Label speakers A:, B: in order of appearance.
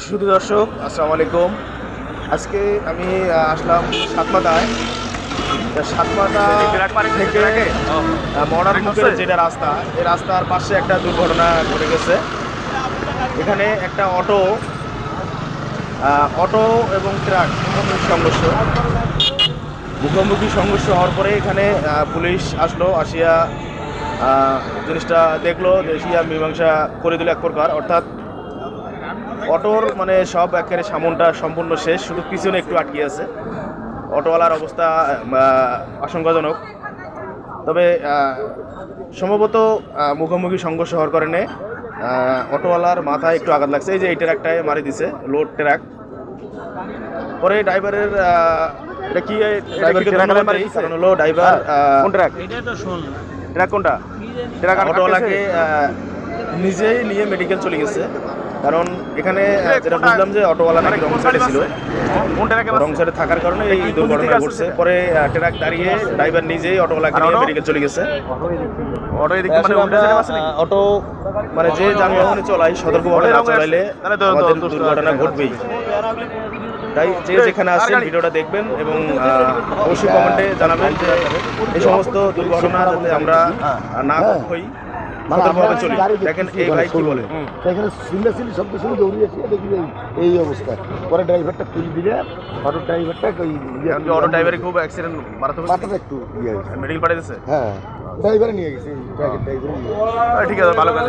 A: শুধু দর্শক আসসালামু আলাইকুম। আজকে আমি আসলাম সাতমাথায়। সাতমাথা থেকে মডার্ন মুখের যেটা রাস্তা, এই রাস্তার পাশে একটা দুর্ঘটনা ঘটে গেছে। এখানে একটা অটো এবং ট্রাক মুখোমুখি সংঘর্ষ হওয়ার পরে এখানে পুলিশ আসলো, আসিয়া জিনিসটা দেখলো, দেশিয়া মীমাংসা করে দিল এক প্রকার। অর্থাৎ অটোর মানে সব একেবারে সামনটা সম্পূর্ণ শেষ, শুধু পিছনে একটু আটকে আছে। অটোওয়ালার অবস্থা আশঙ্কাজনক। তবে সম্ভবত মুখোমুখি সংঘর্ষ হওয়ার কারণে অটোওয়ালার মাথায় একটু আঘাত লাগছে। এই যে এই ট্রাকটায় মারি দিছে, লোড ট্রাক। পরে ড্রাইভারের এটা কি ড্রাইভারকে কারণ হলো ড্রাইভার কোন ট্রাক, ট্রাক কোনটা, ট্রাক অটোওয়ালাকে নিজেই নিয়ে মেডিকেল চলে গেছে। কারণ এখানে যেটা বুঝলাম যে অটোওয়ালা নাকি রং সাইডে ছিল, রং সাইডে থাকার কারণে এই দুর্ঘটনা ঘটছে। পরে ট্রাক দাঁড়িয়ে ড্রাইভার নিজেই অটোওয়ালাকে নিয়ে মেডিকেল চলে গেছে। অটো মানে যে যানবাহনে চলাই সতর্কভাবে না চলাইলে আমাদের দুর্ঘটনা ঘটবেই। তাই যে যেখানে আছেন ভিডিওটা দেখবেন এবং অবশ্যই কমেন্টে জানাবেন যে এই সমস্ত দুর্ঘটনা যাতে আমরা না হই, সতর্কভাবে চলি। দেখেন এই ভাই কি বলে,
B: এখানে চিল্লাচিল্লি শব্দ শুনে দৌড়িয়ে এসে দেখি এই অবস্থা। পরে ড্রাইভারটা তুলে দিলে অটো ড্রাইভারটা
A: অটো ড্রাইভারে খুব অ্যাক্সিডেন্ট,
B: মাথাটা একটু ইয়ে হয়েছে,
A: মেডিকেল পাঠিয়ে দিয়েছে।
B: হ্যাঁ ড্রাইভারে নিয়ে গেছে, ড্রাইভারে নিয়ে গেছে।
A: ঠিক আছে, ভালো কাজ।